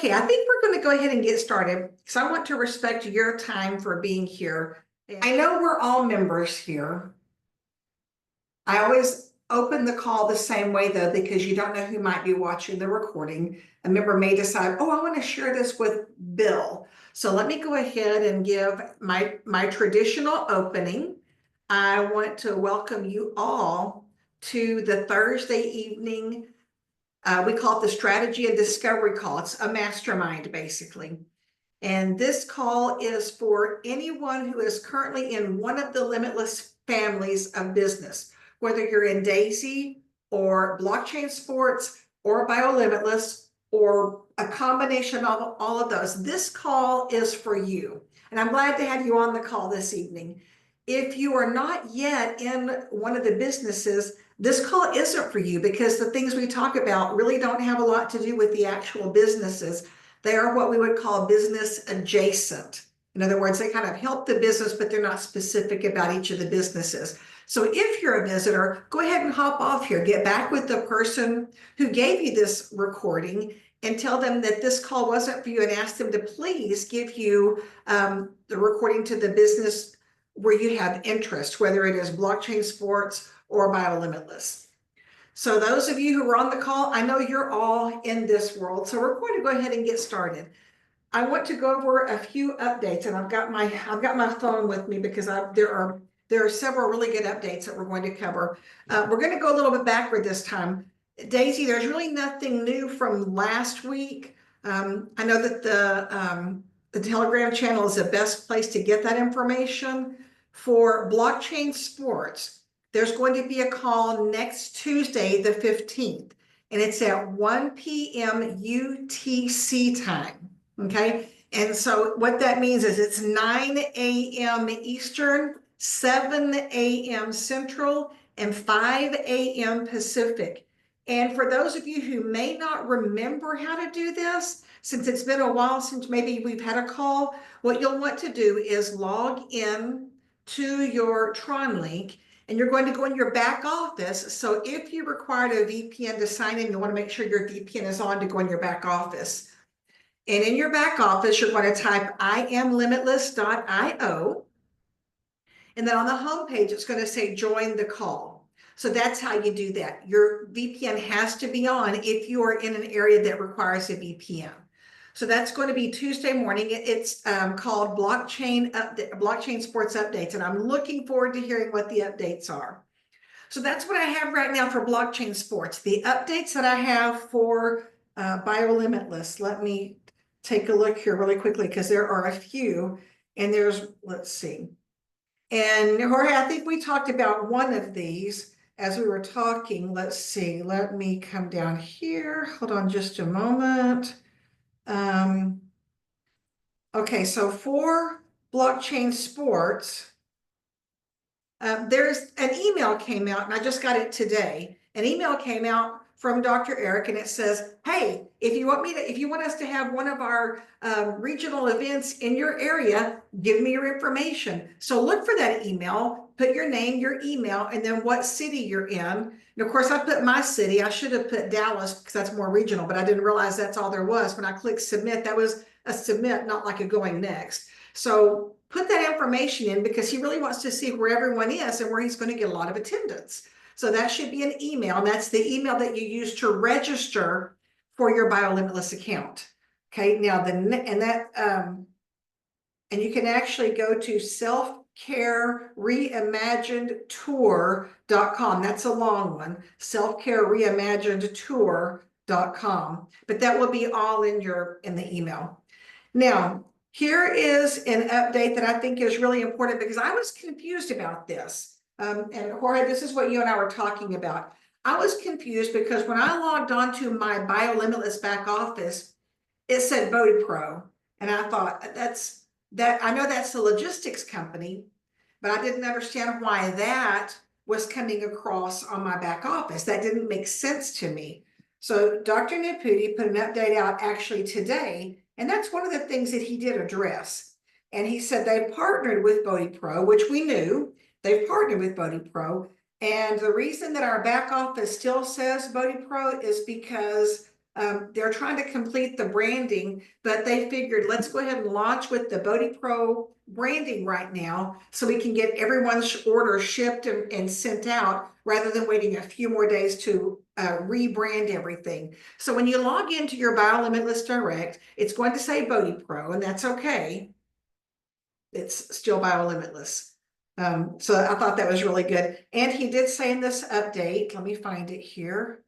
Okay, I think we're going to go ahead and get started because I want to respect your time for being here. I know we're all members here. I always open the call the same way though, because you don't know who might be watching the recording. A member may decide, oh, I want to share this with Bill. So let me go ahead and give my traditional opening. I want to welcome you all to the Thursday evening. We call it the Strategy and Discovery call. It's a mastermind, basically. And this call is for anyone who is currently in one of the Limitless families of business, whether you're in Daisy or blockchain sports or BioLimitless or a combination of all of those. This call is for you. And I'm glad to have you on the call this evening. If you are not yet in one of the businesses, this call isn't for you because the things we talk about really don't have a lot to do with the actual businesses. They are what we would call business adjacent. In other words, they kind of help the business, but they're not specific about each of the businesses. So if you're a visitor, go ahead and hop off here. Get back with the person who gave you this recording and tell them that this call wasn't for you and ask them to please give you the recording to the business where you have interest, whether it is blockchain sports or BioLimitless. So those of you who are on the call, I know you're all in this world. So we're going to go ahead and get started. I want to go over a few updates, and I've got my phone with me because there are several really good updates that we're going to cover. We're going to go a little bit backward this time. Daisy, there's really nothing new from last week. I know that the Telegram channel is the best place to get that information. For blockchain sports, there's going to be a call next Tuesday, the 15th, and it's at 1 p.m. UTC time, okay? And so what that means is it's 9 a.m. Eastern, 7 a.m. Central, and 5 a.m. Pacific. And for those of you who may not remember how to do this, since it's been a while since maybe we've had a call, what you'll want to do is log in to your Tron link, and you're going to go in your back office. So if you required a VPN to sign in, you want to make sure your VPN is on to go in your back office. And in your back office, you're going to type IamLimitless.io. And then on the home page, it's going to say join the call. So that's how you do that. Your VPN has to be on if you are in an area that requires a VPN. So that's going to be Tuesday morning. It's called Blockchain Sports Updates, and I'm looking forward to hearing what the updates are. So that's what I have right now for blockchain sports. The updates that I have for BioLimitless. Let me take a look here really quickly because there are a few, and let's see. And Jorge, I think we talked about one of these as we were talking. Let's see. Let me come down here. Hold on just a moment. Okay, so for blockchain sports, there's an email came out, and I just got it today. An email came out from Dr. Eric, and it says, hey, if you want us to have one of our regional events in your area, give me your information. So look for that email, put your name, your email, and then what city you're in. And of course, I put my city. I should have put Dallas because that's more regional, but I didn't realize that's all there was. When I clicked submit, that was a submit, not like a going next. So put that information in because he really wants to see where everyone is and where he's going to get a lot of attendance. So that should be an email, and that's the email that you use to register for your BioLimitless account. Okay, now and you can actually go to selfcarereimaginedtour.com. That's a long one, selfcarereimaginedtour.com, but that will be all in the email. Now, here is an update that I think is really important because I was confused about this. And Jorge, this is what you and I were talking about. I was confused because when I logged on to my BioLimitless back office, it said Bodie Pro. And I thought, I know that's the logistics company, but I didn't understand why that was coming across on my back office. That didn't make sense to me. So Dr. Nepudi put an update out actually today, and that's one of the things that he did address. And he said they partnered with Bodie Pro, which we knew. They've partnered with Bodie Pro. And the reason that our back office still says Bodie Pro is because They're trying to complete the branding, but they figured let's go ahead and launch with the Bodie Pro branding right now so we can get everyone's order shipped and sent out rather than waiting a few more days to rebrand everything. So when you log into your BioLimitless Direct, it's going to say Bodie Pro, and that's okay. It's still BioLimitless. So I thought that was really good. And he did say in this update, let me find it here.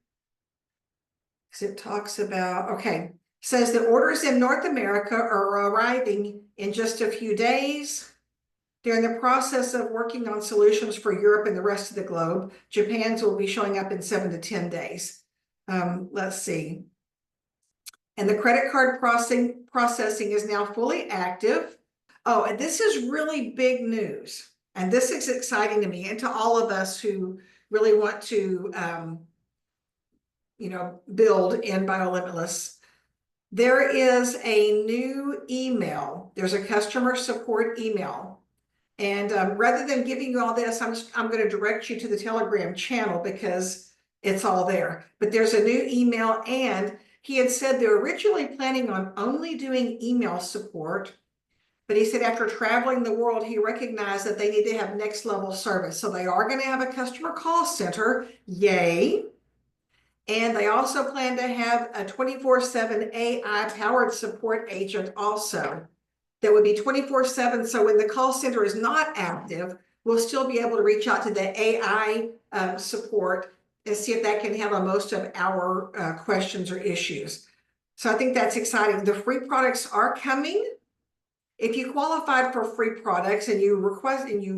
Because it talks about, okay, says the orders in North America are arriving in just a few days. They're in the process of working on solutions for Europe and the rest of the globe. Japan's will be showing up in 7 to 10 days. Let's see. And the credit card processing is now fully active. Oh, and this is really big news. And this is exciting to me and to all of us who really want to, build in BioLimitless. There is a new email. There's a customer support email. And rather than giving you all this, I'm going to direct you to the Telegram channel because it's all there. But there's a new email, and he had said they're originally planning on only doing email support. But he said after traveling the world, he recognized that they need to have next level service. So they are going to have a customer call center. Yay. And they also plan to have a 24/7 AI powered support agent also. That would be 24/7. So when the call center is not active, we'll still be able to reach out to the AI support and see if that can handle most of our questions or issues. So I think that's exciting. The free products are coming. If you qualified for free products and you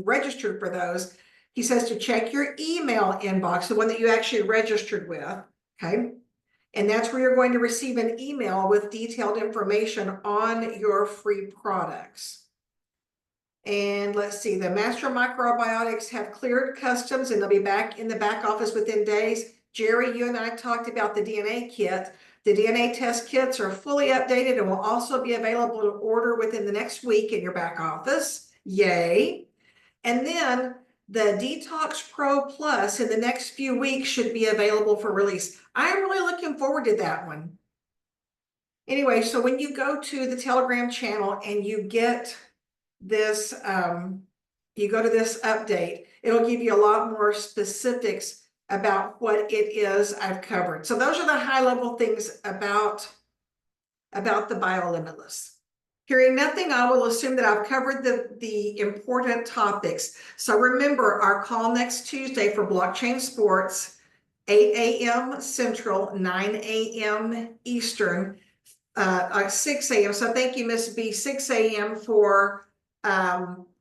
registered for those, he says to check your email inbox, the one that you actually registered with, okay? And that's where you're going to receive an email with detailed information on your free products. And let's see, the Master Microbiotics have cleared customs and they'll be back in the back office within days. Jerry, you and I talked about the DNA kit. The DNA test kits are fully updated and will also be available to order within the next week in your back office. Yay. And then the Detox Pro Plus in the next few weeks should be available for release. I'm really looking forward to that one. Anyway, so when you go to the Telegram channel and you get this, you go to this update, it'll give you a lot more specifics about what it is I've covered. So those are the high level things about the BioLimitless. Hearing nothing, I will assume that I've covered the important topics. So remember our call next Tuesday for Blockchain Sports, 8 a.m. Central, 9 a.m. Eastern, 6 a.m. So thank you, Miss B, 6 a.m. for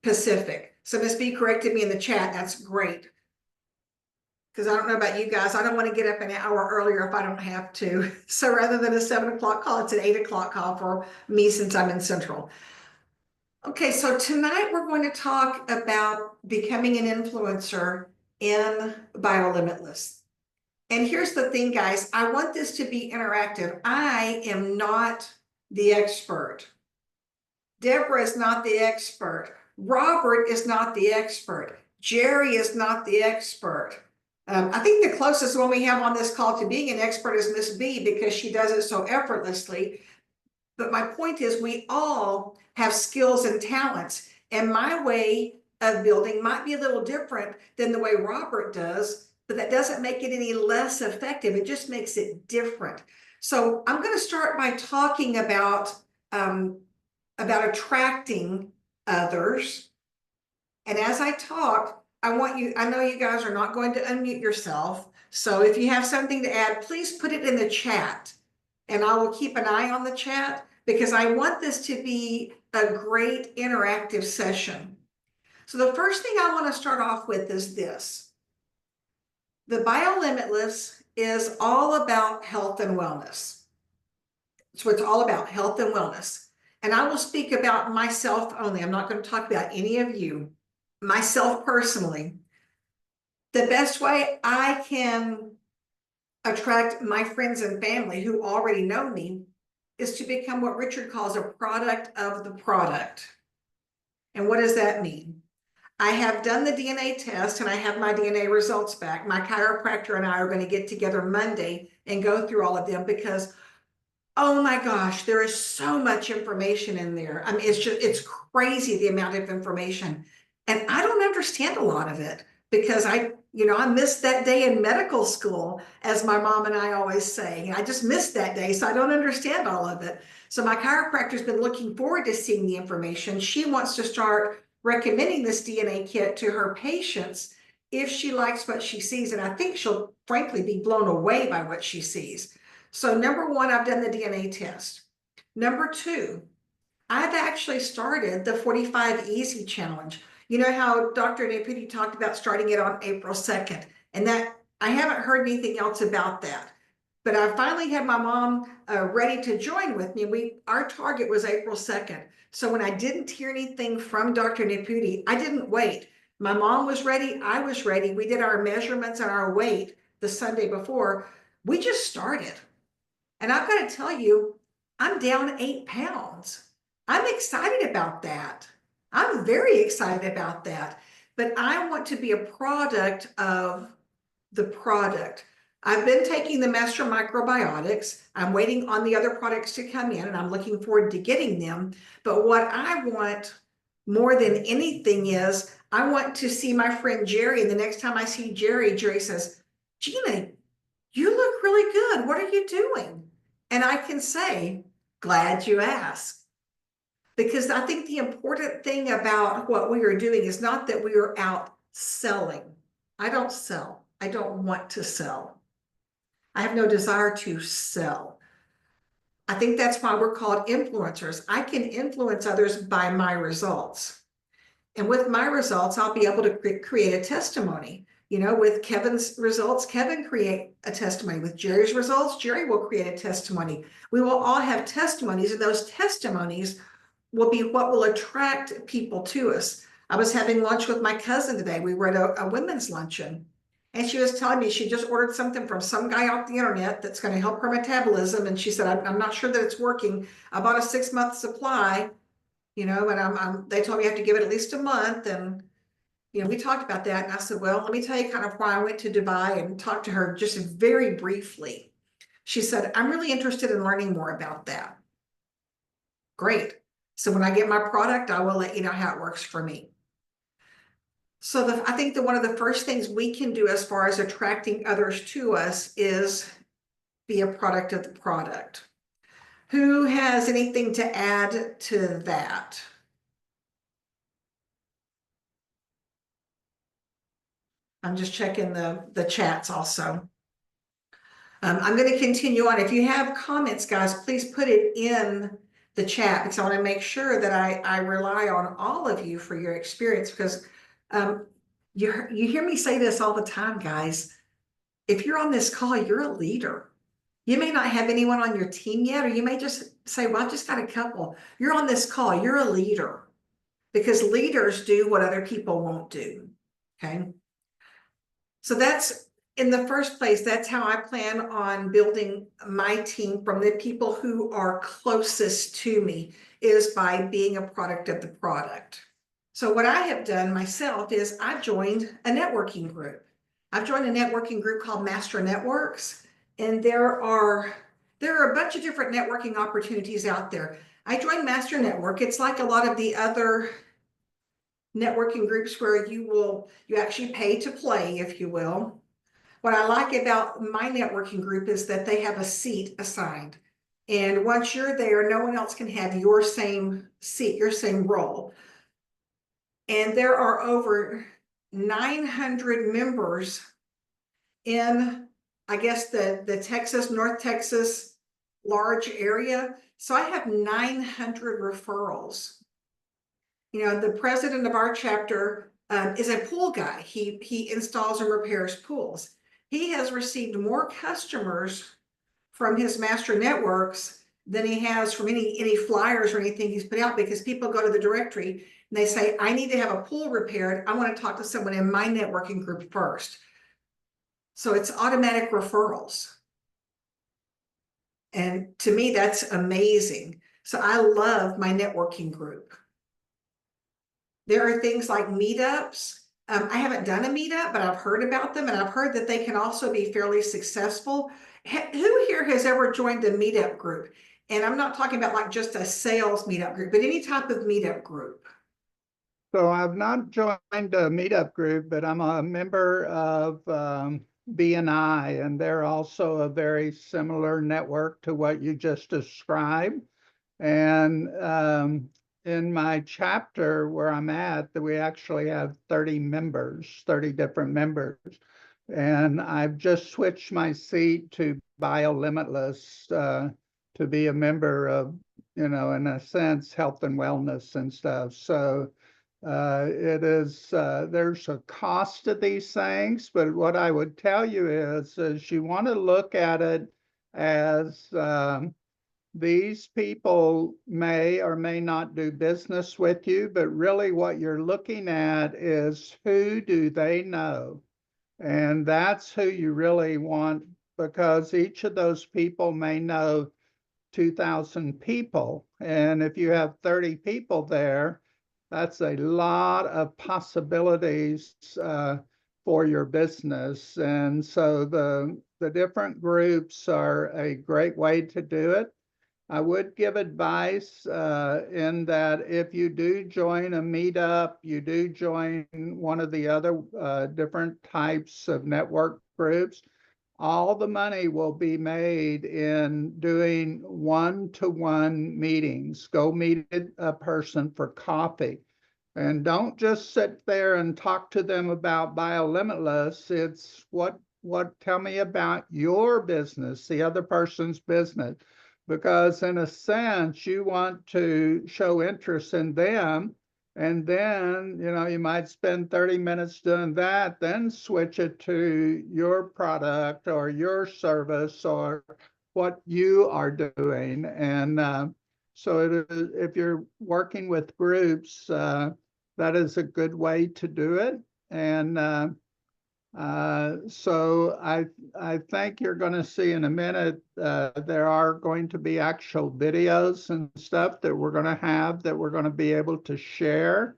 Pacific. So Miss B corrected me in the chat. That's great. Because I don't know about you guys, I don't want to get up an hour earlier if I don't have to. So rather than a 7 o'clock call, it's an 8 o'clock call for me since I'm in Central. Okay, so tonight we're going to talk about becoming an influencer in BioLimitless. And here's the thing, guys, I want this to be interactive. I am not the expert. Deborah is not the expert. Robert is not the expert. Jerry is not the expert. I think the closest one we have on this call to being an expert is Miss B because she does it so effortlessly. But my point is we all have skills and talents, and my way of building might be a little different than the way Robert does, but that doesn't make it any less effective. It just makes it different. So I'm going to start by talking about attracting others. And as I talk, I know you guys are not going to unmute yourself. So if you have something to add, please put it in the chat and I will keep an eye on the chat because I want this to be a great interactive session. So the first thing I want to start off with is this. The BioLimitless is all about health and wellness. So it's all about health and wellness. And I will speak about myself only. I'm not going to talk about any of you. Myself personally, the best way I can attract my friends and family who already know me is to become what Richard calls a product of the product. And what does that mean? I have done the DNA test and I have my DNA results back. My chiropractor and I are going to get together Monday and go through all of them because, oh my gosh, there is so much information in there. I mean, it's crazy the amount of information. And I don't understand a lot of it because I missed that day in medical school, as my mom and I always say. I just missed that day, so I don't understand all of it. So my chiropractor's been looking forward to seeing the information. She wants to start recommending this DNA kit to her patients if she likes what she sees. And I think she'll frankly be blown away by what she sees. So number one, I've done the DNA test. Number two, I've actually started the 45 Easy Challenge. You know how Dr. Naputi talked about starting it on April 2nd, and that I haven't heard anything else about that. But I finally had my mom ready to join with me. Our target was April 2nd. So when I didn't hear anything from Dr. Naputi, I didn't wait. My mom was ready. I was ready. We did our measurements and our weight the Sunday before. We just started. And I've got to tell you, I'm down 8 pounds. I'm excited about that. I'm very excited about that. But I want to be a product of the product. I've been taking the Master Microbiotics. I'm waiting on the other products to come in and I'm looking forward to getting them. But what I want more than anything is I want to see my friend Jerry. And the next time I see Jerry, Jerry says, Gina, you look really good. What are you doing? And I can say, glad you asked. Because I think the important thing about what we are doing is not that we are out selling. I don't sell. I don't want to sell. I have no desire to sell. I think that's why we're called influencers. I can influence others by my results. And with my results, I'll be able to create a testimony. With Kevin's results, Kevin create a testimony. With Jerry's results, Jerry will create a testimony. We will all have testimonies, and those testimonies will be what will attract people to us. I was having lunch with my cousin today. We were at a women's luncheon, and she was telling me she just ordered something from some guy off the internet that's going to help her metabolism. And she said, I'm not sure that it's working. I bought a 6-month supply, and they told me I have to give it at least a month. And we talked about that, and I said, well, let me tell you kind of why I went to Dubai and talked to her just very briefly. She said, I'm really interested in learning more about that. Great. So when I get my product, I will let you know how it works for me. So I think that one of the first things we can do as far as attracting others to us is be a product of the product. Who has anything to add to that? I'm just checking the chats also. I'm going to continue on. If you have comments, guys, please put it in the chat because I want to make sure that I rely on all of you for your experience, because you hear me say this all the time, guys. If you're on this call, you're a leader. You may not have anyone on your team yet, or you may just say, well, I just got a couple. You're on this call, you're a leader, because leaders do what other people won't do. Okay. So that's, in the first place, that's how I plan on building my team from the people who are closest to me, is by being a product of the product. So what I have done myself is I've joined a networking group. I've joined a networking group called Master Networks, and there are a bunch of different networking opportunities out there. I joined Master Network. It's like a lot of the other networking groups where you actually pay to play, if you will. What I like about my networking group is that they have a seat assigned. And once you're there, no one else can have your same seat, your same role. And there are over 900 members in, I guess, the North Texas large area. So I have 900 referrals. The president of our chapter is a pool guy. He installs and repairs pools. He has received more customers from his Master Networks than he has from any flyers or anything he's put out, because people go to the directory and they say, I need to have a pool repaired. I want to talk to someone in my networking group first. So it's automatic referrals. And to me, that's amazing. So I love my networking group. There are things like meetups. I haven't done a meetup, but I've heard about them, and I've heard that they can also be fairly successful. Who here has ever joined a meetup group? And I'm not talking about like just a sales meetup group, but any type of meetup group. So I've not joined a meetup group, but I'm a member of BNI, and they're also a very similar network to what you just described. And in my chapter where I'm at, that we actually have 30 members, 30 different members. And I've just switched my seat to BioLimitless to be a member of, in a sense, health and wellness and stuff. So it is, there's a cost to these things, but what I would tell you is you want to look at it as these people may or may not do business with you, but really what you're looking at is who do they know? And that's who you really want, because each of those people may know 2,000 people. And if you have 30 people there, that's a lot of possibilities for your business. And so the different groups are a great way to do it. I would give advice in that if you do join a meetup, you do join one of the other different types of network groups, all the money will be made in doing one-to-one meetings. Go meet a person for coffee. And don't just sit there and talk to them about BioLimitless. It's what tell me about your business, the other person's business. Because in a sense, you want to show interest in them. And then, you might spend 30 minutes doing that, then switch it to your product or your service or what you are doing. And so if you're working with groups, that is a good way to do it. And so I think you're going to see in a minute, there are going to be actual videos and stuff that we're going to have that we're going to be able to share.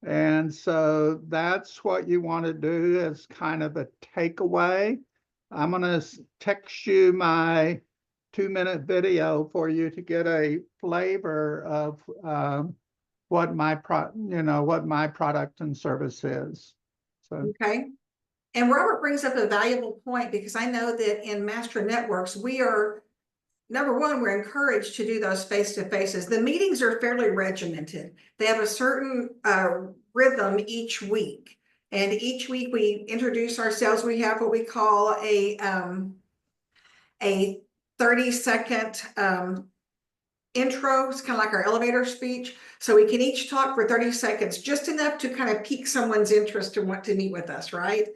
And so that's what you want to do as kind of a takeaway. I'm going to text you my 2-minute video for you to get a flavor of what my product and service is. So. Okay. And Robert brings up a valuable point, because I know that in Master Networks, we are, number one, we're encouraged to do those face-to-faces. The meetings are fairly regimented. They have a certain rhythm each week. And each week we introduce ourselves. We have what we call a 30-second intro. It's kind of like our elevator speech. So we can each talk for 30 seconds, just enough to kind of pique someone's interest and want to meet with us, right?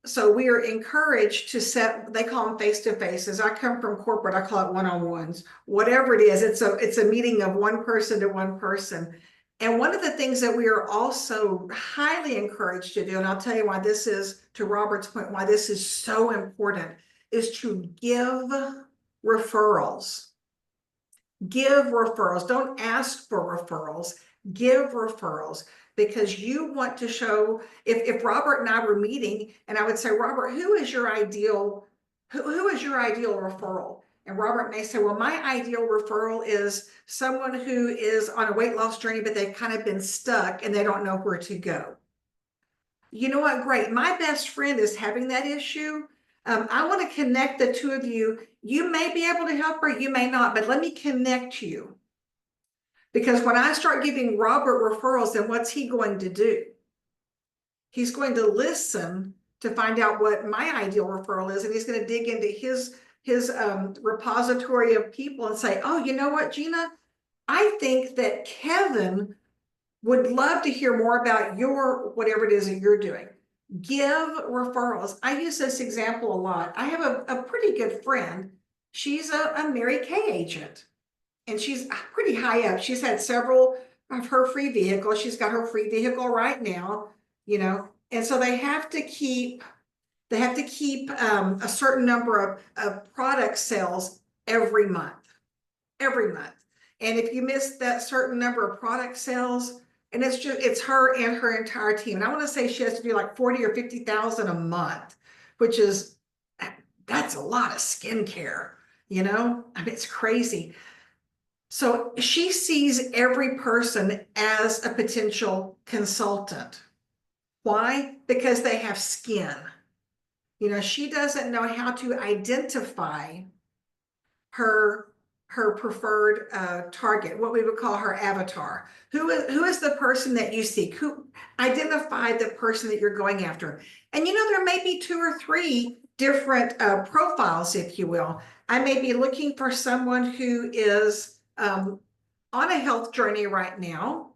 So we are encouraged to set, they call them face-to-faces. I come from corporate, I call it one-on-ones. Whatever it is, it's a meeting of one person to one person. And one of the things that we are also highly encouraged to do, and I'll tell you why this is, to Robert's point, why this is so important, is to give referrals. Give referrals. Don't ask for referrals. Give referrals. Because you want to show, if Robert and I were meeting and I would say, Robert, who is your ideal referral? And Robert may say, well, my ideal referral is someone who is on a weight loss journey, but they've kind of been stuck and they don't know where to go. You know what? Great. My best friend is having that issue. I want to connect the two of you. You may be able to help her, you may not, but let me connect you. Because when I start giving Robert referrals, then what's he going to do? He's going to listen to find out what my ideal referral is, and he's going to dig into his repository of people and say, oh, you know what, Gina? I think that Kevin would love to hear more about your whatever it is that you're doing. Give referrals. I use this example a lot. I have a pretty good friend. She's a Mary Kay agent. And she's pretty high up. She's had several of her free vehicles. She's got her free vehicle right now, and so they have to keep a certain number of product sales every month. And if you miss that certain number of product sales, And it's her and her entire team. And I want to say she has to do like 40 or 50,000 a month, which is, that's a lot of skincare, you know? I mean, it's crazy. So she sees every person as a potential consultant. Why? Because they have skin. You know, she doesn't know how to identify her preferred target, what we would call her avatar. Who is the person that you seek? Who identify the person that you're going after? And you know, there may be 2 or 3 different profiles, if you will. I may be looking for someone who is on a health journey right now,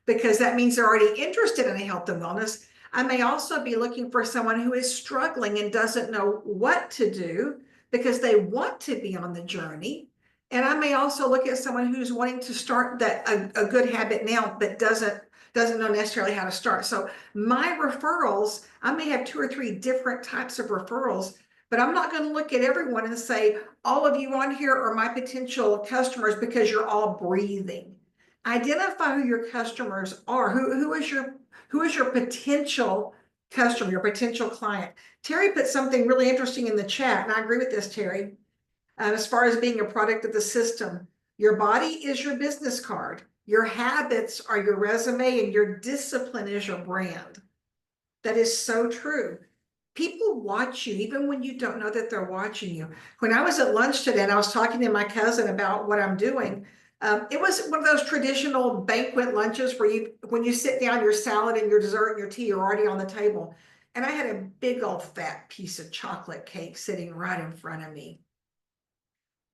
because that means they're already interested in health and wellness. I may also be looking for someone who is struggling and doesn't know what to do because they want to be on the journey. And I may also look at someone who's wanting to start a good habit now, but doesn't know necessarily how to start. So my referrals, I may have 2 or 3 different types of referrals, but I'm not going to look at everyone and say, all of you on here are my potential customers because you're all breathing. Identify who your customers are. Who is your potential customer, your potential client? Terry put something really interesting in the chat, and I agree with this, Terry. As far as being a product of the system, your body is your business card. Your habits are your resume, and your discipline is your brand. That is so true. People watch you even when you don't know that they're watching you. When I was at lunch today and I was talking to my cousin about what I'm doing, it was one of those traditional banquet lunches where when you sit down, your salad and your dessert and your tea are already on the table. And I had a big old fat piece of chocolate cake sitting right in front of me.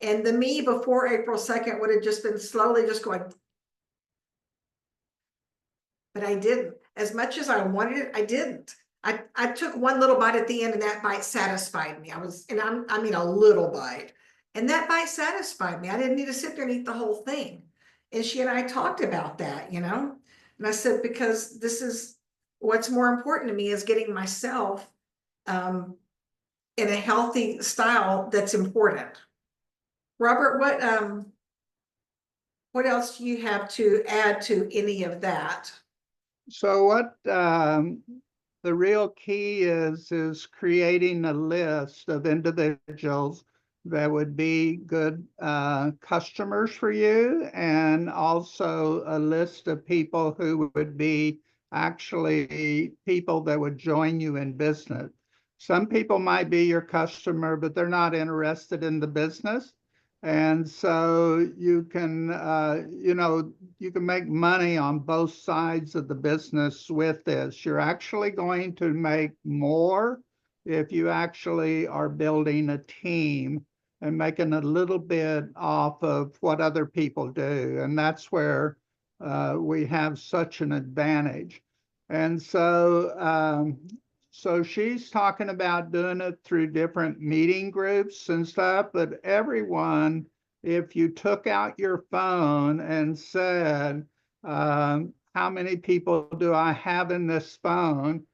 And the me before April 2nd would have just been slowly just going, but I didn't. As much as I wanted it, I didn't. I took one little bite at the end, and that bite satisfied me. I mean a little bite. And that bite satisfied me. I didn't need to sit there and eat the whole thing. And she and I talked about that, you know? And I said, because this is what's more important to me is getting myself in a healthy style that's important. Robert, what else do you have to add to any of that? So what the real key is creating a list of individuals that would be good customers for you, and also a list of people who would be actually people that would join you in business. Some people might be your customer, but they're not interested in the business. And so you can, you can make money on both sides of the business with this. You're actually going to make more if you actually are building a team and making a little bit off of what other people do. And that's where we have such an advantage. And so she's talking about doing it through different meeting groups and stuff, but everyone, if you took out your phone and said, how many people do I have in this phone?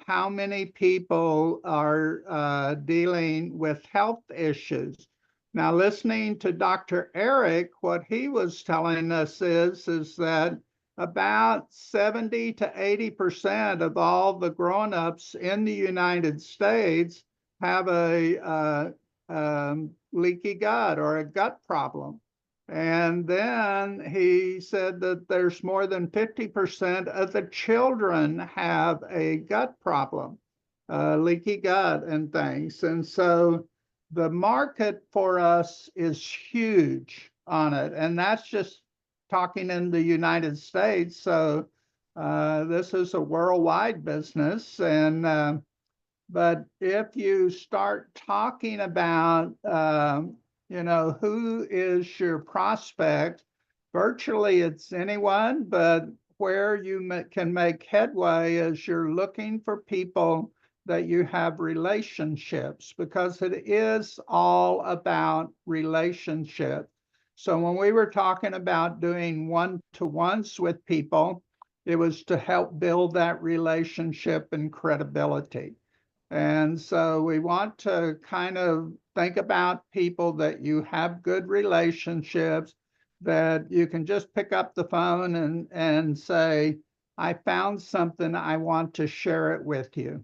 How many people are dealing with health issues? Now, listening to Dr. Eric, what he was telling us is that about 70 to 80% of all the grown-ups in the United States have a leaky gut or a gut problem. And then he said that there's more than 50% of the children have a gut problem, leaky gut and things. And so the market for us is huge on it. And that's just talking in the United States. So this is a worldwide business. And but if you start talking about, who is your prospect, virtually it's anyone, but where you can make headway is you're looking for people that you have relationships, because it is all about relationships. So when we were talking about doing one-to-ones with people, it was to help build that relationship and credibility. And so we want to kind of think about people that you have good relationships, that you can just pick up the phone and say, I found something, I want to share it with you.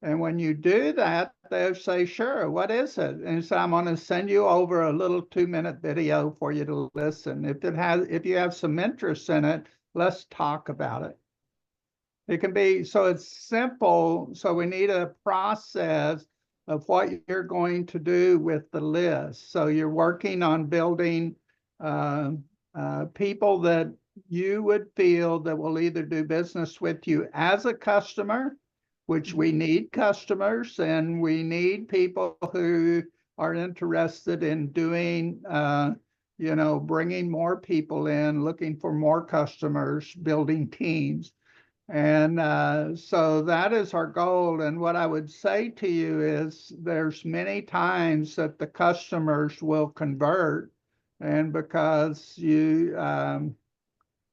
And when you do that, they'll say, sure, what is it? And so I'm going to send you over a little 2-minute video for you to listen. If you have some interest in it, let's talk about it. It can be, so it's simple. So we need a process of what you're going to do with the list. So you're working on building people that you would feel that will either do business with you as a customer, which we need customers, and we need people who are interested in doing, bringing more people in, looking for more customers, building teams. And so that is our goal. And what I would say to you is there's many times that the customers will convert. And because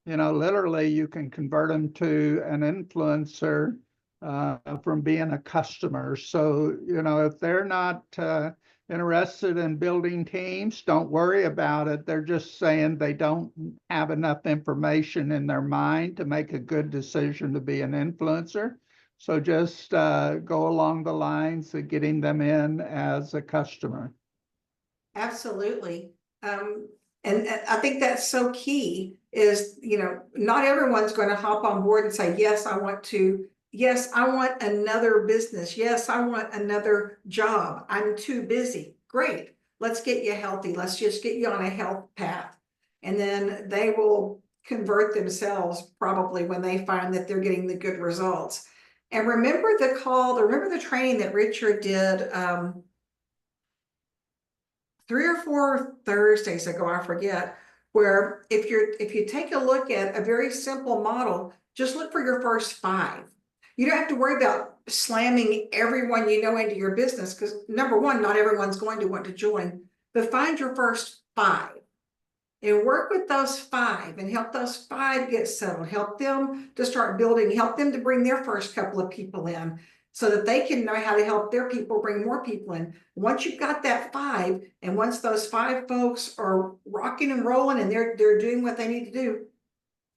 literally you can convert them to an influencer from being a customer. So, if they're not interested in building teams, don't worry about it. They're just saying they don't have enough information in their mind to make a good decision to be an influencer. So just go along the lines of getting them in as a customer. Absolutely. And I think that's so key is, not everyone's going to hop on board and say, yes, I want another business. Yes, I want another job. I'm too busy. Great. Let's get you healthy. Let's just get you on a health path. And then they will convert themselves probably when they find that they're getting the good results. And remember the training that Richard did 3 or 4 Thursdays ago, I forget, where if you take a look at a very simple model, just look for your first 5. You don't have to worry about slamming everyone you know into your business because number one, not everyone's going to want to join, but find your first 5 and work with those 5 and help those 5 get settled, help them to start building, help them to bring their first couple of people in, so that they can know how to help their people bring more people in. Once you've got that 5, and once those 5 folks are rocking and rolling and they're doing what they need to do,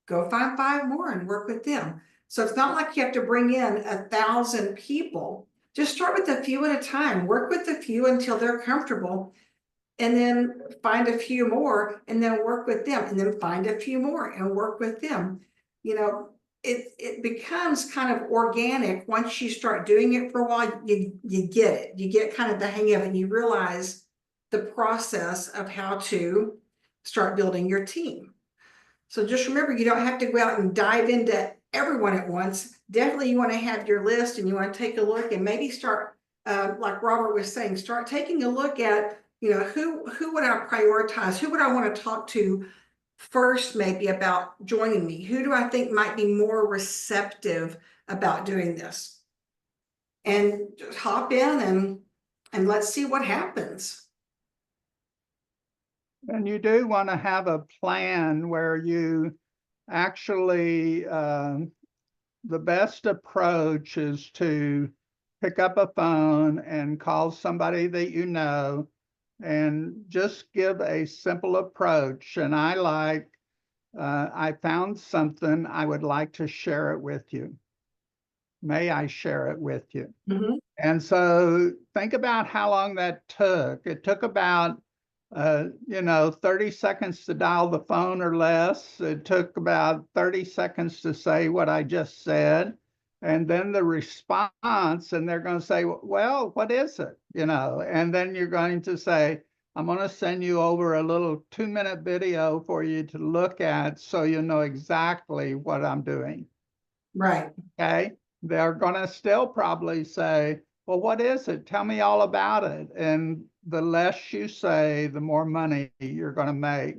go find 5 more and work with them. So it's not like you have to bring in 1,000 people. Just start with a few at a time. Work with a few until they're comfortable, and then find a few more and then work with them, and then find a few more and work with them. It becomes kind of organic. Once you start doing it for a while, you get it. You get kind of the hang of it, and you realize the process of how to start building your team. So just remember, you don't have to go out and dive into everyone at once. Definitely you want to have your list and you want to take a look and maybe start, like Robert was saying, start taking a look at, who would I prioritize? Who would I want to talk to first, maybe about joining me? Who do I think might be more receptive about doing this? And just hop in and let's see what happens. And you do want to have a plan where you actually, the best approach is to pick up a phone and call somebody that you know and just give a simple approach. And I found something, I would like to share it with you. May I share it with you? Mm-hmm. And so think about how long that took. It took about 30 seconds to dial the phone or less. It took about 30 seconds to say what I just said. And then the response, and they're going to say, well, what is it? And then you're going to say, I'm going to send you over a little 2-minute video for you to look at so you know exactly what I'm doing. Right. Okay. They're going to still probably say, well, what is it? Tell me all about it. And the less you say, the more money you're going to make.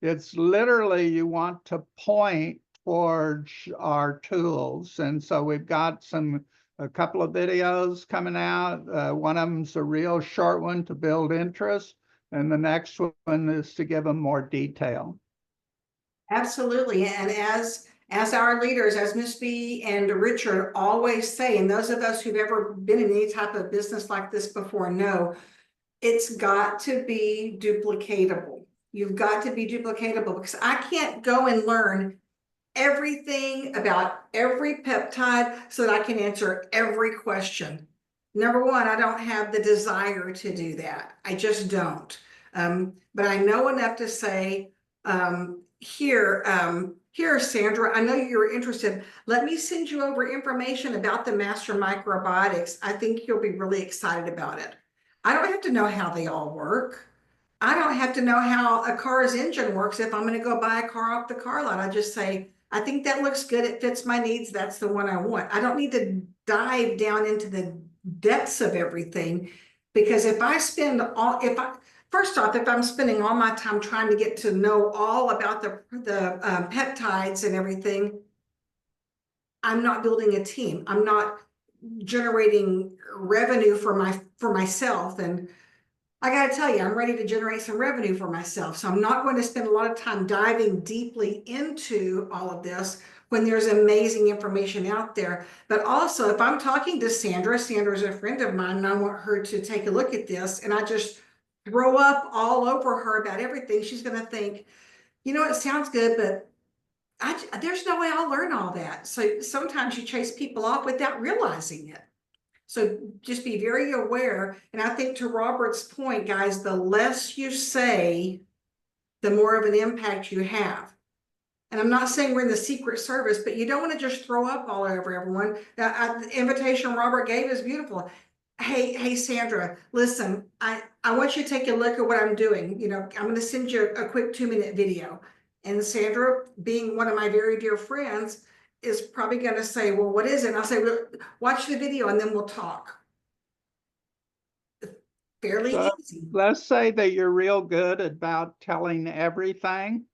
It's literally, you want to point towards our tools. And so we've got a couple of videos coming out. One of them's a real short one to build interest. And the next one is to give them more detail. Absolutely. And as our leaders, as Miss B and Richard always say, and those of us who've ever been in any type of business like this before know, it's got to be duplicatable. You've got to be duplicatable, because I can't go and learn everything about every peptide so that I can answer every question. Number one, I don't have the desire to do that. I just don't. But I know enough to say, here, Sandra, I know you're interested. Let me send you over information about the Master Microbiotics. I think you'll be really excited about it. I don't have to know how they all work. I don't have to know how a car's engine works if I'm going to go buy a car off the car lot. I just say, I think that looks good. It fits my needs. That's the one I want. I don't need to dive down into the depths of everything, because if I spend all, first off, if I'm spending all my time trying to get to know all about the peptides and everything, I'm not building a team. I'm not generating revenue for myself. And I got to tell you, I'm ready to generate some revenue for myself. So I'm not going to spend a lot of time diving deeply into all of this when there's amazing information out there. But also, if I'm talking to Sandra, Sandra's a friend of mine, and I want her to take a look at this, and I just throw up all over her about everything, she's going to think, you know, it sounds good, but there's no way I'll learn all that. So sometimes you chase people off without realizing it. So just be very aware. And I think to Robert's point, guys, the less you say, the more of an impact you have. And I'm not saying we're in the Secret Service, but you don't want to just throw up all over everyone. The invitation Robert gave is beautiful. Hey, Sandra, listen, I want you to take a look at what I'm doing. You know, I'm going to send you a quick 2-minute video. And Sandra, being one of my very dear friends, is probably going to say, well, what is it? And I'll say, well, watch the video and then we'll talk. Fairly So easy. let's say that you're real good about telling everything,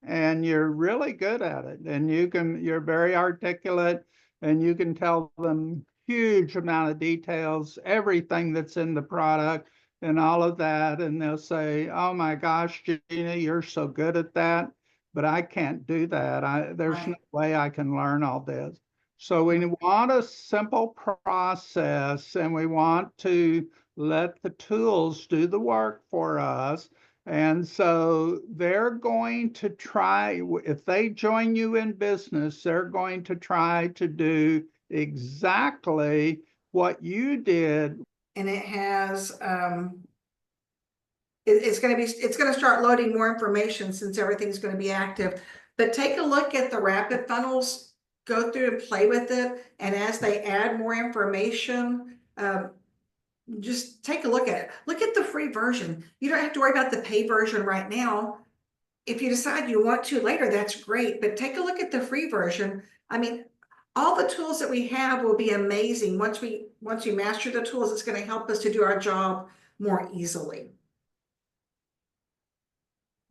and you're really good at it, and you're very articulate, and you can tell them huge amount of details, everything that's in the product and all of that, and they'll say, oh my gosh, Gina, you're so good at that, but I can't do that. There's no way I can learn all this. So we want a simple process, and we want to let the tools do the work for us. And so they're going to try, if they join you in business, they're going to try to do exactly what you did. And it has, it's going to start loading more information since everything's going to be active. But take a look at the rapid funnels, go through and play with it. And as they add more information, just take a look at it. Look at the free version. You don't have to worry about the paid version right now. If you decide you want to later, that's great, but take a look at the free version. I mean, all the tools that we have will be amazing. Once we master the tools, it's going to help us to do our job more easily.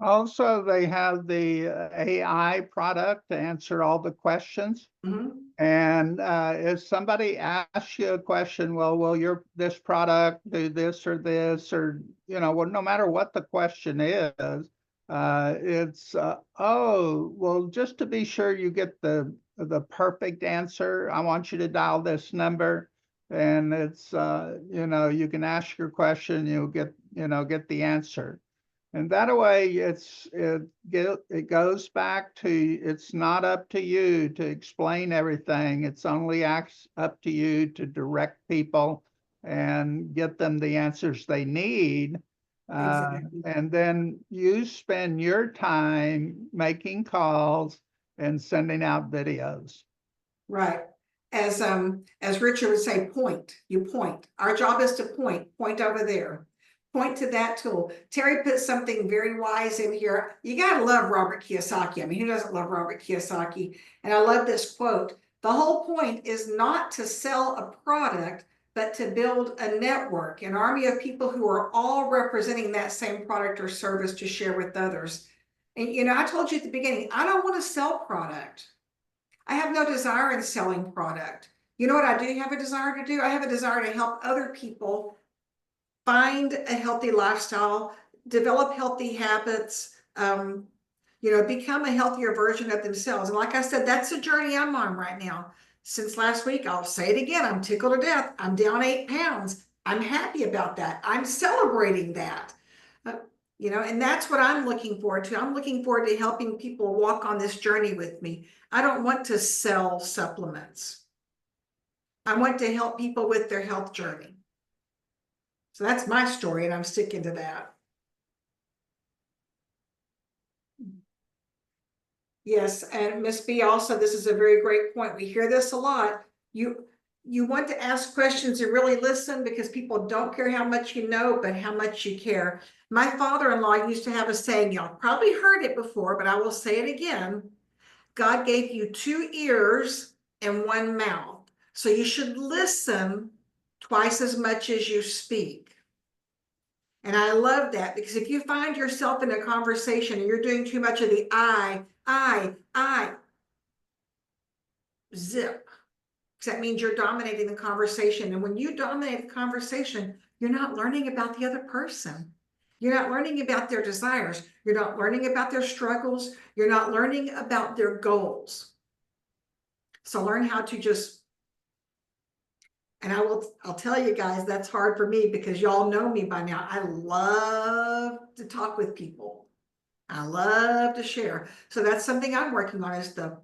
Also, they have the AI product to answer all the questions. Mm-hmm. And if somebody asks you a question, well, will this product do this or this, or, well, no matter what the question is, it's, oh, well, just to be sure you get the perfect answer, I want you to dial this number. And it's, you can ask your question, you'll get the answer. And that way, it goes back to, it's not up to you to explain everything. It's only up to you to direct people and get them the answers they need. Exactly. And then you spend your time making calls and sending out videos. Right. As Richard would say, you point. Our job is to point over there. Point to that tool. Terry put something very wise in here. You got to love Robert Kiyosaki. I mean, who doesn't love Robert Kiyosaki? And I love this quote. The whole point is not to sell a product, but to build a network, an army of people who are all representing that same product or service to share with others. And, I told you at the beginning, I don't want to sell product. I have no desire in selling product. You know what I do have a desire to do? I have a desire to help other people find a healthy lifestyle, develop healthy habits, become a healthier version of themselves. And like I said, that's the journey I'm on right now. Since last week, I'll say it again, I'm tickled to death. I'm down 8 pounds. I'm happy about that. I'm celebrating that. And that's what I'm looking forward to. I'm looking forward to helping people walk on this journey with me. I don't want to sell supplements. I want to help people with their health journey. So that's my story, and I'm sticking to that. Yes, and Miss B also, this is a very great point. We hear this a lot. You want to ask questions and really listen, because people don't care how much you know, but how much you care. My father-in-law used to have a saying, y'all probably heard it before, but I will say it again. God gave you 2 ears and 1 mouth. So you should listen twice as much as you speak. And I love that, because if you find yourself in a conversation and you're doing too much of the I, zip, because that means you're dominating the conversation. And when you dominate the conversation, you're not learning about the other person. You're not learning about their desires. You're not learning about their struggles. You're not learning about their goals. So learn how to just, and I'll tell you guys, that's hard for me, because y'all know me by now. I love to talk with people. I love to share. So that's something I'm working on, is the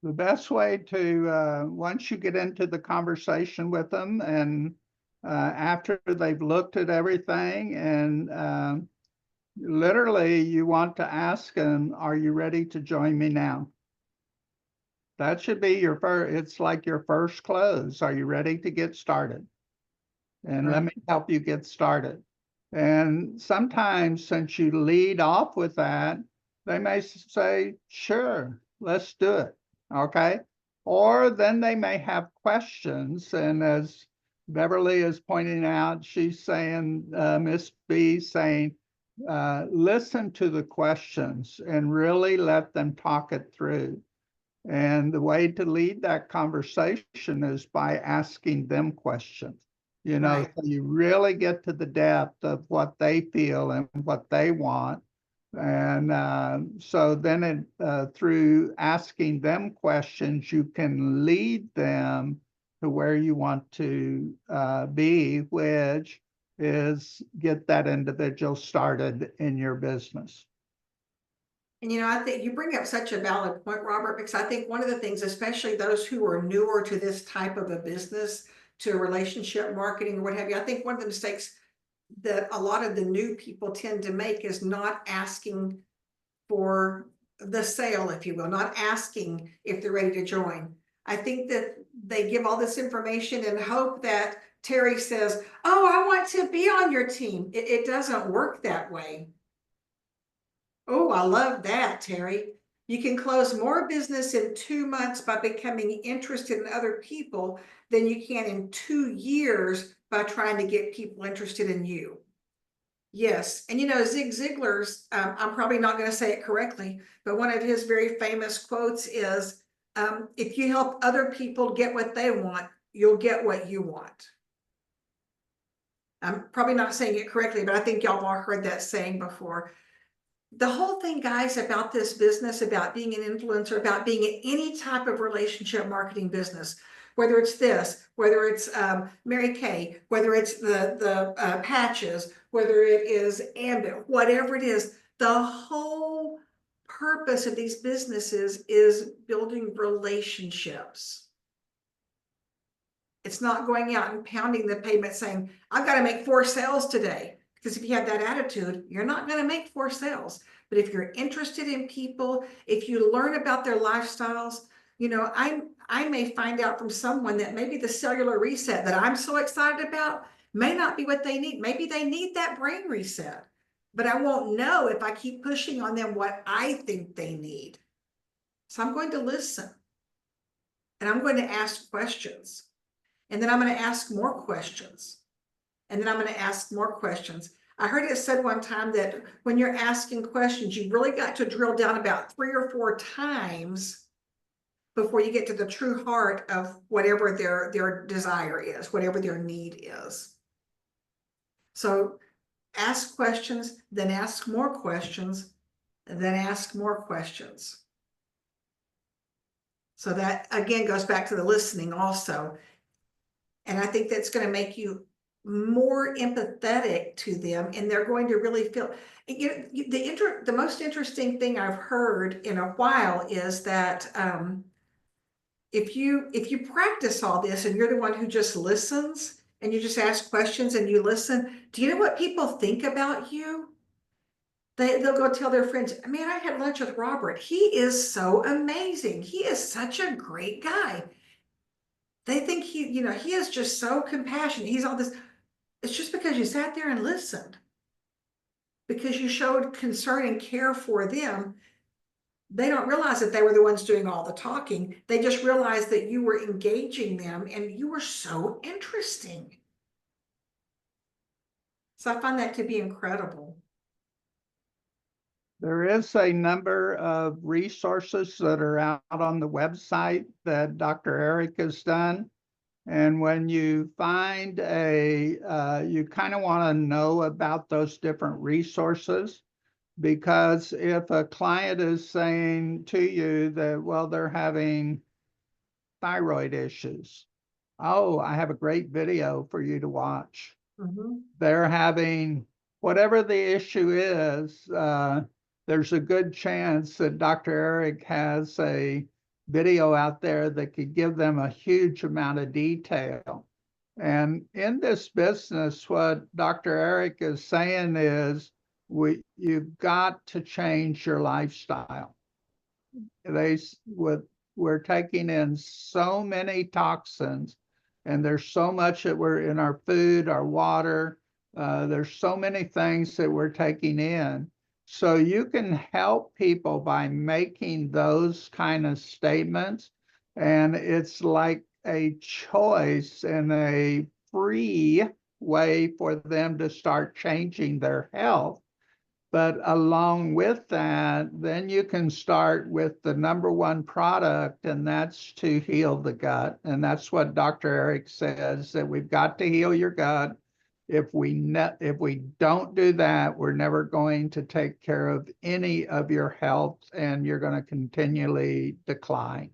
best way to, once you get into the conversation with them, and after they've looked at everything, and literally you want to ask them, are you ready to join me now? That should be your first, it's like your first close. Are you ready to get started? And let me help you get started. And sometimes, since you lead off with that, they may say, sure, let's do it. Okay. Or then they may have questions. And as Beverly is pointing out, she's saying, Miss B saying, listen to the questions and really let them talk it through. And the way to lead that conversation is by asking them questions. So you really get to the depth of what they feel and what they want. And so then through asking them questions, you can lead them to where you want to be, which is get that individual started in your business. And I think you bring up such a valid point, Robert, because I think one of the things, especially those who are newer to this type of a business, to relationship marketing or what have you, I think one of the mistakes that a lot of the new people tend to make is not asking for the sale, if you will, not asking if they're ready to join. I think that they give all this information and hope that Terry says, oh, I want to be on your team. It doesn't work that way. Oh, I love that, Terry. You can close more business in 2 months by becoming interested in other people than you can in 2 years by trying to get people interested in you. Yes. And Zig Ziglar's, I'm probably not going to say it correctly, but one of his very famous quotes is, if you help other people get what they want, you'll get what you want. I'm probably not saying it correctly, but I think y'all have all heard that saying before. The whole thing, guys, about this business, about being an influencer, about being in any type of relationship marketing business, whether it's this, whether it's Mary Kay, whether it's the patches, whether it is Ambit, whatever it is, the whole purpose of these businesses is building relationships. It's not going out and pounding the pavement saying, I've got to make 4 sales today. Because if you have that attitude, you're not going to make 4 sales. But if you're interested in people, if you learn about their lifestyles, I may find out from someone that maybe the cellular reset that I'm so excited about may not be what they need. Maybe they need that brain reset. But I won't know if I keep pushing on them what I think they need. So I'm going to listen. And I'm going to ask questions. And then I'm going to ask more questions. And then I'm going to ask more questions. I heard it said one time that when you're asking questions, you really got to drill down about 3 or 4 times before you get to the true heart of whatever their desire is, whatever their need is. So ask questions, then ask more questions, and then ask more questions. So that, again, goes back to the listening also. And I think that's going to make you more empathetic to them, and they're going to really feel, the most interesting thing I've heard in a while is that if you practice all this and you're the one who just listens and you just ask questions and you listen, do you know what people think about you? They'll go tell their friends, man, I had lunch with Robert. He is so amazing. He is such a great guy. They think he is just so compassionate. He's all this. It's just because you sat there and listened, because you showed concern and care for them. They don't realize that they were the ones doing all the talking. They just realized that you were engaging them and you were so interesting. So I find that to be incredible. There is a number of resources that are out on the website that Dr. Eric has done. And when you find you kind of want to know about those different resources, because if a client is saying to you that, well, they're having thyroid issues, oh, I have a great video for you to watch. They're having whatever the issue is, there's a good chance that Dr. Eric has a video out there that could give them a huge amount of detail. And in this business, what Dr. Eric is saying is, you've got to change your lifestyle. We're taking in so many toxins, and there's so much that we're in our food, our water. There's so many things that we're taking in. So you can help people by making those kind of statements. And it's like a choice and a free way for them to start changing their health. But along with that, then you can start with the number one product, and that's to heal the gut. And that's what Dr. Eric says, that we've got to heal your gut. If we don't do that, we're never going to take care of any of your health, and you're going to continually decline.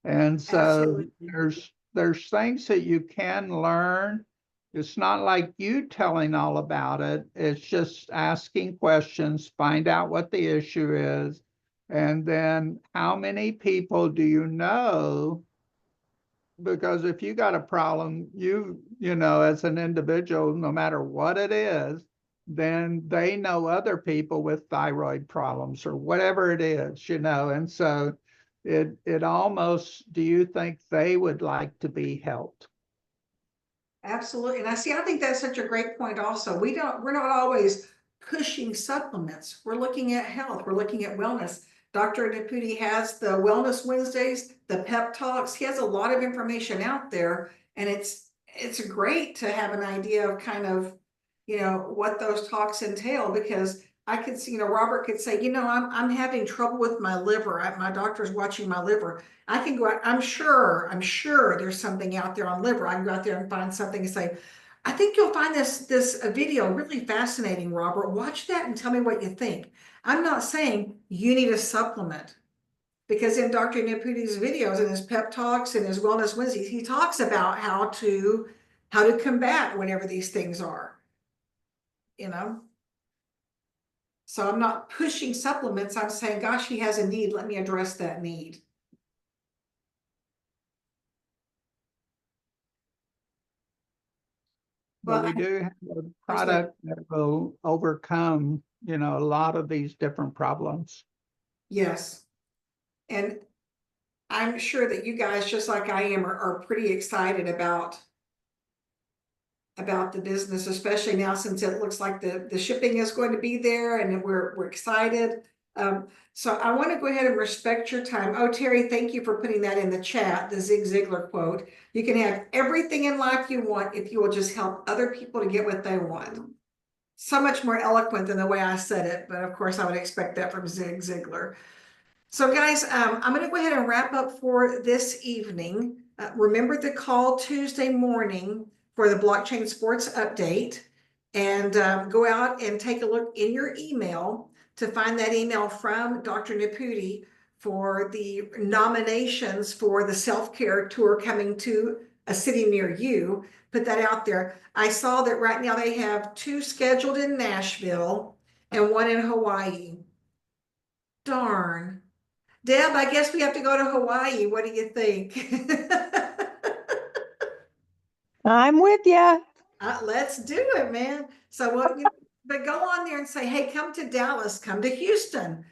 And so there's things that you can learn. It's not like you telling all about it. It's just asking questions, find out what the issue is, and then how many people do you know? Because if you got a problem, you know, as an individual, no matter what it is, then they know other people with thyroid problems or whatever it is, you know. And so it almost, do you think they would like to be helped? Absolutely. And I think that's such a great point also. We're not always pushing supplements. We're looking at health. We're looking at wellness. Dr. Naputi has the Wellness Wednesdays, the pep talks. He has a lot of information out there, and it's great to have an idea of kind of, what those talks entail, because I could see, Robert could say, I'm having trouble with my liver. My doctor's watching my liver. I can go out, I'm sure there's something out there on liver. I can go out there and find something and say, I think you'll find this video really fascinating, Robert. Watch that and tell me what you think. I'm not saying you need a supplement, because in Dr. Naputi's videos and his pep talks and his Wellness Wednesdays, he talks about how to combat whatever these things are, So I'm not pushing supplements. I'm saying, gosh, he has a need. Let me address that need. But we do have a product that will overcome, a lot of these different problems. Yes. And I'm sure that you guys, just like I am, are pretty excited about the business, especially now since it looks like the shipping is going to be there, and we're excited. So I want to go ahead and respect your time. Oh, Terry, thank you for putting that in the chat, the Zig Ziglar quote. You can have everything in life you want if you will just help other people to get what they want. So much more eloquent than the way I said it, but of course I would expect that from Zig Ziglar. So guys, I'm going to go ahead and wrap up for this evening. Remember to call Tuesday morning for the Blockchain Sports Update, and go out and take a look in your email to find that email from Dr. Naputi for the nominations for the self-care tour coming to a city near you. put that out there. I saw that right now they have 2 scheduled in Nashville and 1 in Hawaii. Darn. Deb, I guess we have to go to Hawaii. What do you think? I'm with you. Let's do it, man. So what, but go on there and say, hey, come to Dallas, come to Houston,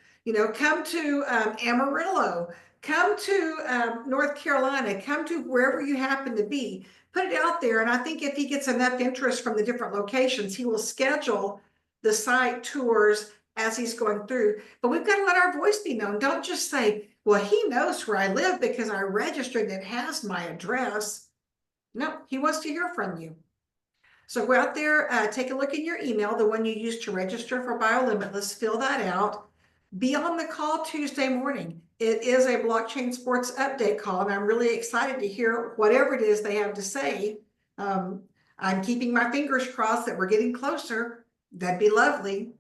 come to Amarillo, come to North Carolina, come to wherever you happen to be. Put it out there. And I think if he gets enough interest from the different locations, he will schedule the site tours as he's going through. But we've got to let our voice be known. Don't just say, well, he knows where I live because I registered and it has my address. No, he wants to hear from you. So go out there, take a look in your email, the one you used to register for BioLimitless, fill that out. Be on the call Tuesday morning. It is a blockchain sports update call, and I'm really excited to hear whatever it is they have to say. I'm keeping my fingers crossed that we're getting closer. That'd be lovely.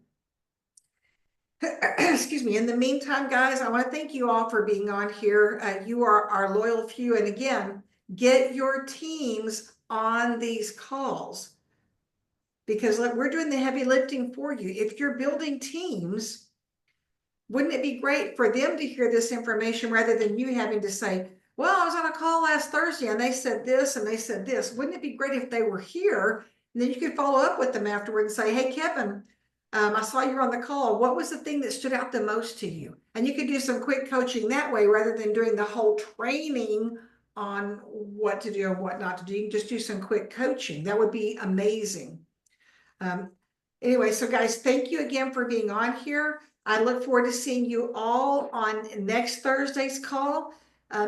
Excuse me. In the meantime, guys, I want to thank you all for being on here. You are our loyal few. And again, get your teams on these calls, because we're doing the heavy lifting for you. If you're building teams, wouldn't it be great for them to hear this information rather than you having to say, well, I was on a call last Thursday and they said this and they said this. Wouldn't it be great if they were here and then you could follow up with them afterward and say, hey, Kevin, I saw you on the call. What was the thing that stood out the most to you? And you could do some quick coaching that way rather than doing the whole training on what to do and what not to do. You can just do some quick coaching. That would be amazing. Anyway, so guys, thank you again for being on here. I look forward to seeing you all on next Thursday's call.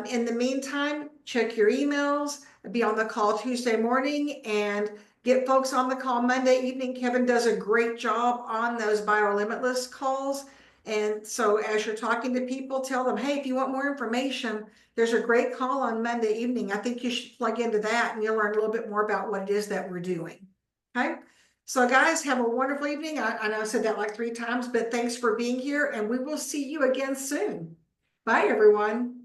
In the meantime, check your emails, be on the call Tuesday morning, and get folks on the call Monday evening. Kevin does a great job on those BioLimitless calls. And so as you're talking to people, tell them, hey, if you want more information, there's a great call on Monday evening. I think you should plug into that and you'll learn a little bit more about what it is that we're doing. Okay. So guys, have a wonderful evening. I know I said that like 3 times, but thanks for being here and we will see you again soon. Bye, everyone.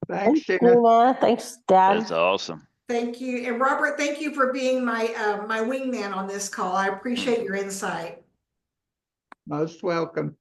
Thanks, Gina. Gina. Thanks, Dad. That's awesome. Thank you. And Robert, thank you for being my my wingman on this call. I appreciate your insight. Most welcome.